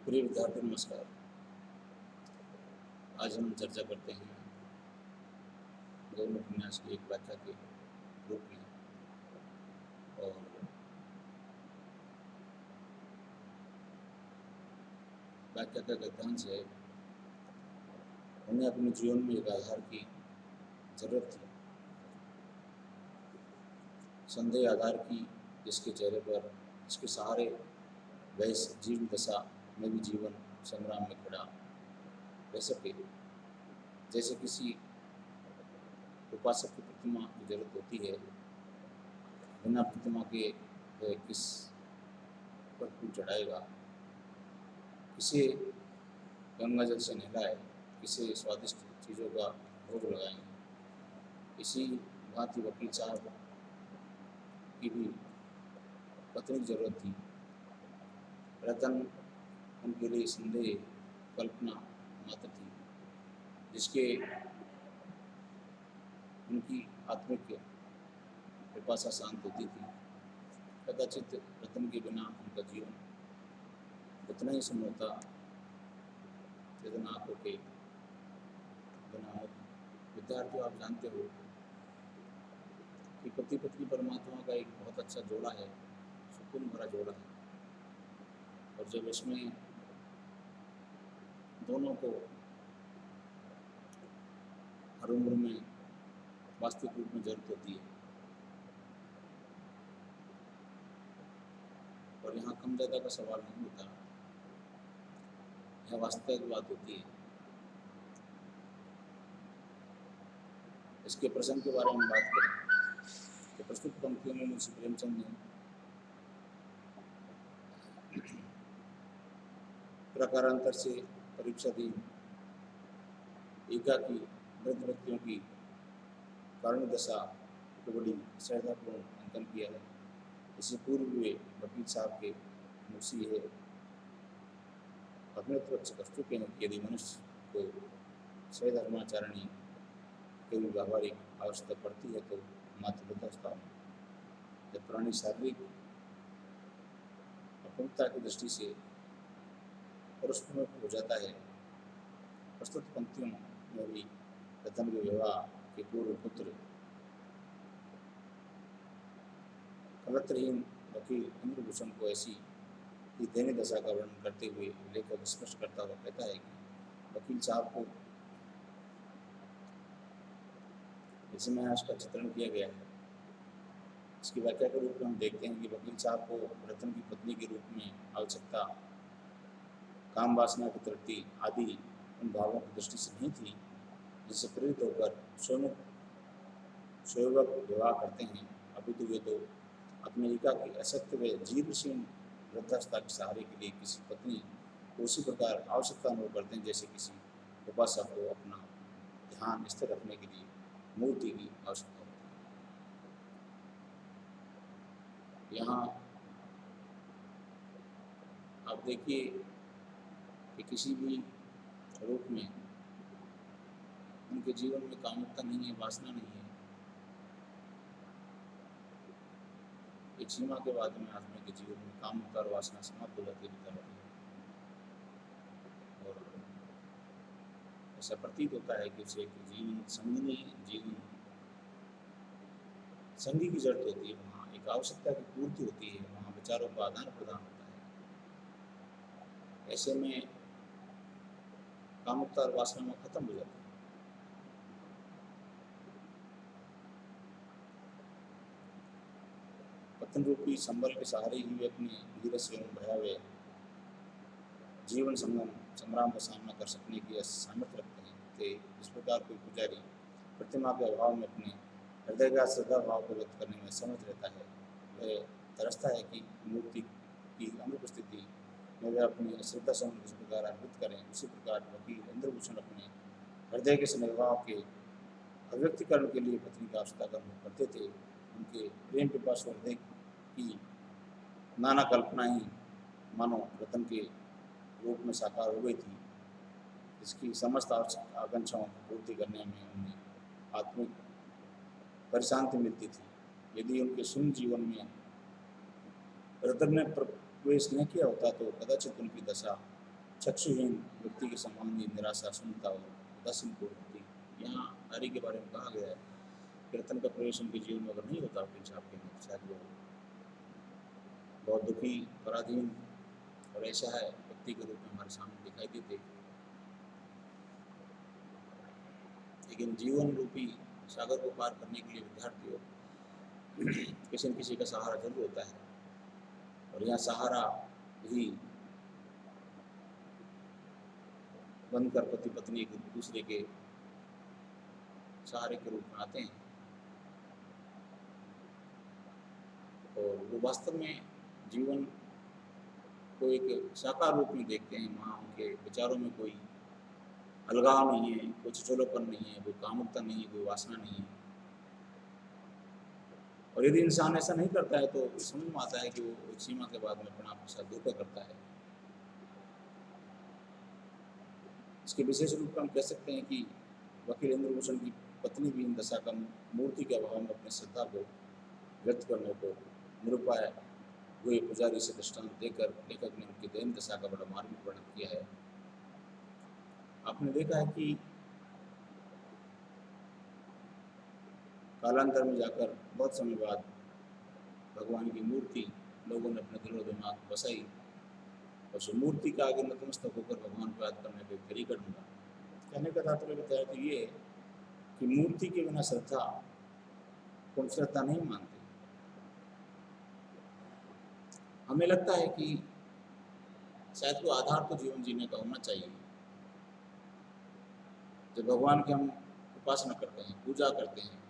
प्रिय विद्यार्थी नमस्कार। आज हम चर्चा करते हैं गौण उपन्यास की एक व्याख्या के रूप में। और व्याख्या का गद्यांश है, उन्हें अपने जीवन में एक आधार की जरूरत थी, संदेह आधार की, जिसके चेहरे पर, जिसके सहारे वह इस जीवन दशा में भी जीवन संग्राम में खड़ा रह सके। जैसे किसी उपासक की प्रतिमा की जरूरत होती है, बिना प्रतिमा के वह किस पर फूल चढ़ाएगा, किसे गंगा जल से नहलाए, किसे स्वादिष्ट चीज़ों का भोग लगाएं। इसी भांति वकील साहब की भी पत्नी की जरूरत थी। रतन उनके लिए संदेह कल्पना मात्र थी, जिसके उनकी आत्मिक पिपासा शांत होती थी। कदाचित रतन के बिना उनका जीवन उतना ही समय होता जितना आंखों के बिना होता। विद्यार्थियों, आप जानते हो कि पति पत्नी परमात्मा का एक बहुत अच्छा जोड़ा है, सुकून भरा जोड़ा है। और जब इसमें दोनों को हर उम्र में वास्तविक रूप में जरूरत होती है, और यहाँ कम ज़्यादा का सवाल नहीं होता, यह वास्तविक बात होती है। इसके प्रसंग के बारे में बात करें तो प्रस्तुत पंक्तियों में मुंशी प्रेमचंद ने प्रकारांतर से परीक्षा दी एकाकी वृद्ध व्यक्तियों की कारण दशा को बड़ी श्रद्धापूर्ण अंकन किया है। इससे पूर्व वे वकील साहब के मुंशी है अपने त्वच कर चुके हैं कि यदि मनुष्य को स्वधर्माचरणी के भी व्यावहारिक आवश्यकता पड़ती है तो मात्र वृद्धावस्था में, जब प्राणी शारीरिक अपूर्णता की दृष्टि से पुरुषप्रमुख हो जाता है। प्रस्तुत पंक्तियों में भी रतन के विवाह के पूर्व पुत्र कलत्रहीन वकील इंद्रभूषण को ऐसी ही दैन्य दशा का वर्णन करते हुए लेखक स्पष्ट करता हुआ कहता है कि वकील साहब को इसमें उसका चित्रण किया गया है। इसकी व्याख्या के रूप में हम देखते हैं कि वकील साहब को रतन की पत्नी के रूप में आवश्यकता काम वासना की तृप्ति आदि उन भावों की दृष्टि से नहीं थी, जिससे प्रेरित होकर स्वयं विवाह करते हैं। अभी तो वे तो अपने एका की असक्त व जीर्णशीर्ण वृद्धावस्था के सहारे के लिए किसी पत्नी को उसी प्रकार आवश्यकता अनुभव करते हैं जैसे किसी उपासक को अपना ध्यान स्थिर रखने के लिए मूर्ति की आवश्यकता होती है। यहाँ आप देखिए कि किसी भी रूप में उनके जीवन में कामुकता नहीं है, वासना नहीं है। एक सीमा के बाद में आदमी के जीवन में कामुकता और वासना समाप्त हो जाती है। और ऐसा प्रतीत होता है कि उसे एक जीवन संगनी जीवन संगी की जरूरत होती है। वहाँ एक आवश्यकता की पूर्ति होती है, वहाँ विचारों का आदान प्रदान होता है। ऐसे में कामुकता और वासना में खत्म हो जाती है। पतन रूपी संबल के सहारे ही वे अपने धीरज एवं भयावह जीवन संग्राम का सामना कर सकने की सामर्थ्य रखते हैं। इस प्रकार कोई पुजारी प्रतिमा के अभाव में अपने हृदय का श्रद्धा भाव को व्यक्त करने में समर्थ रहता है। वह तरसता है कि मूर्ति की अनुपस्थिति में वे अपनी श्रद्धा समूह जिस प्रकार अर्पित करें, उसी प्रकार वकील इंद्रभूषण अपने हृदय के स्नेहभाव के अभिव्यक्तिकरण के लिए पत्नी का आवश्यकता करते थे। उनके प्रेम पिपासु हृदय की नाना कल्पना ही मानो रतन के रूप में साकार हो गई थी, जिसकी समस्त आकांक्षाओं की पूर्ति करने में उन्हें आत्मिक परिशांति मिलती थी। यदि उनके शून्य जीवन में रतन ने प्रवेश नहीं किया होता तो कदाचित उनकी दशा चक्षुहीन व्यक्ति के समान ही निराशा, शून्यता और उदासीन को होती। यहाँ हरि के बारे में कहा गया है कि रतन का प्रवेश उनके जीवन में अगर नहीं होता प्रिंस आपके में, शायद वो बहुत दुखी, पराधीन और ऐसा है व्यक्ति के रूप में हमारे सामने दिखाई देते। लेकिन जीवन रूपी सागर को पार करने के लिए विद्यार्थियों किसी न किसी का सहारा जरूर होता है, और यह सहारा ही बनकर पति पत्नी एक दूसरे के सहारे के रूप में आते हैं, और वो वास्तव में जीवन को एक साकार रूप में देखते हैं। वहाँ उनके विचारों में कोई अलगाव नहीं है, कोई छिछोलापन नहीं है, कोई कामुकता नहीं है, कोई वासना नहीं है। और यदि इंसान ऐसा नहीं करता है तो समझ में आता है कि वो एक सीमा के बाद में अपने आप के साथ धोखा करता है। इसके विशेष रूप में हम कह सकते हैं कि वकील इंद्रभूषण की पत्नी भी इन दशा का मूर्ति के अभाव में अपनी श्रद्धा को व्यक्त करने को निरुपाय हुए पुजारी से दृष्टांत देकर लेखक ने उनकी दैन दशा का बड़ा मार्मिक वर्णन किया है। आपने देखा है कि कालांतर में जाकर बहुत समय बाद भगवान की मूर्ति लोगों ने अपने दिलो दिमाग बसाई, और उस मूर्ति का आगे नतमस्तक होकर भगवान को याद करने का एक तरीका ढूंढा। कहने का तात्पर्य बताया तो ये है कि मूर्ति के बिना श्रद्धा को हम श्रद्धा नहीं मानते। हमें लगता है कि शायद कोई आधार तो जीवन जीने का होना चाहिए। जब भगवान की हम उपासना करते हैं, पूजा करते हैं,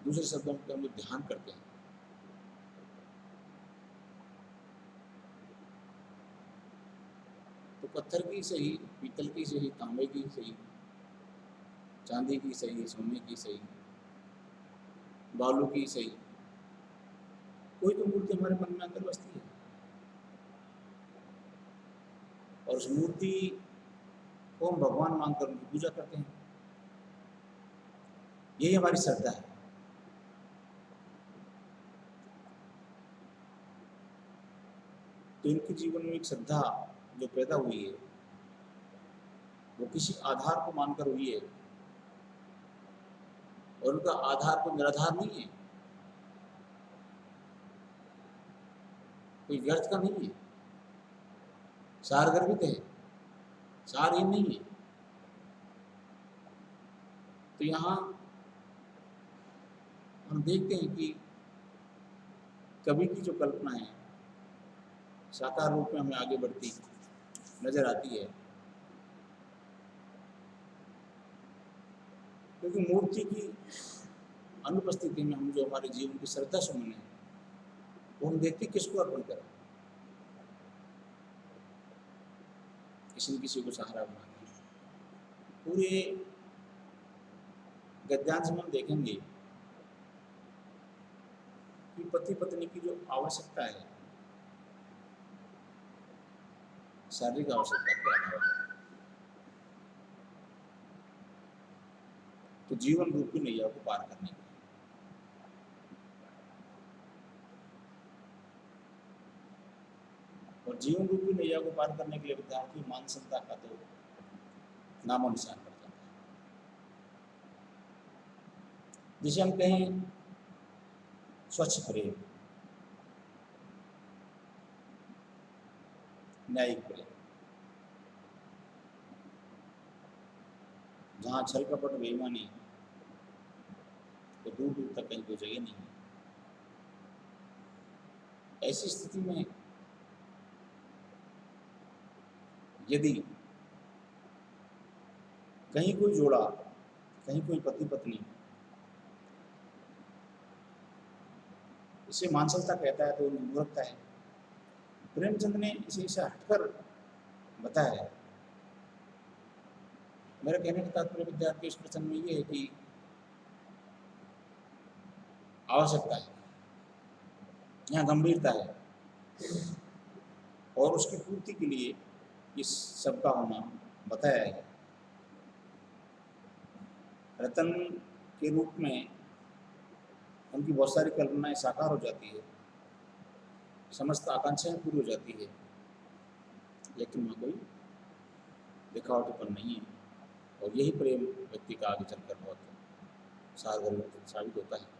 दूसरे शब्दों में हम ध्यान करते हैं, तो पत्थर की सही, पीतल की सही, तांबे की सही, चांदी की सही, सोने की सही, बालू की सही, कोई तो मूर्ति हमारे मन में अंदर बसती है, और उस मूर्ति को हम भगवान मानकर उनकी पूजा करते हैं। यही हमारी श्रद्धा है। तो इनके जीवन में एक श्रद्धा जो पैदा हुई है वो किसी आधार को मानकर हुई है, और उनका आधार कोई निराधार नहीं है, कोई व्यर्थ का नहीं है, सारगर्भित है, सारहीन नहीं है। तो यहाँ हम देखते हैं कि कवि की जो कल्पना है साकार रूप में हमें आगे बढ़ती नजर आती है, क्योंकि मूर्ति की अनुपस्थिति में हम जो हमारे जीवन की श्रद्धा सुमन है वो हम देखते किसको अर्पण करें, किसी न किसी को सहारा बनाते हैं। पूरे गद्यांश में हम देखेंगे कि पति पत्नी की जो आवश्यकता है, शारीरिक आवश्यकता के अलावा, तो जीवन रूपी नैया को पार करने के, और जीवन रूपी नैया को पार करने के लिए विद्यार्थी मानसिकता का तो नामो निशान पड़ जाता है। जिसे हम कहें स्वच्छ प्रेम, न्यायिक प्रेम, जहाँ छल कपट बेईमानी तो दूर दूर तक कहीं कोई जगह नहीं है। ऐसी स्थिति में यदि कहीं कोई जोड़ा, कहीं कोई पति पत्नी इसे मानसिकता कहता है तो मूर्खता है। प्रेमचंद ने इसे इसे हटकर बताया है। मेरा कहने का तात्पर्य विद्यार्थी इस प्रसंग में ये है कि आवश्यकता है, यहाँ गंभीरता है, और उसकी पूर्ति के लिए इस सब का होना बताया है। रतन के रूप में उनकी बहुत सारी कल्पनाएं साकार हो जाती है, समस्त आकांक्षाएं पूरी हो जाती है, लेकिन वहाँ कोई दिखावटीपन नहीं है। और यही प्रेम व्यक्ति का आगे चलकर बहुत सारगर साबित होता है।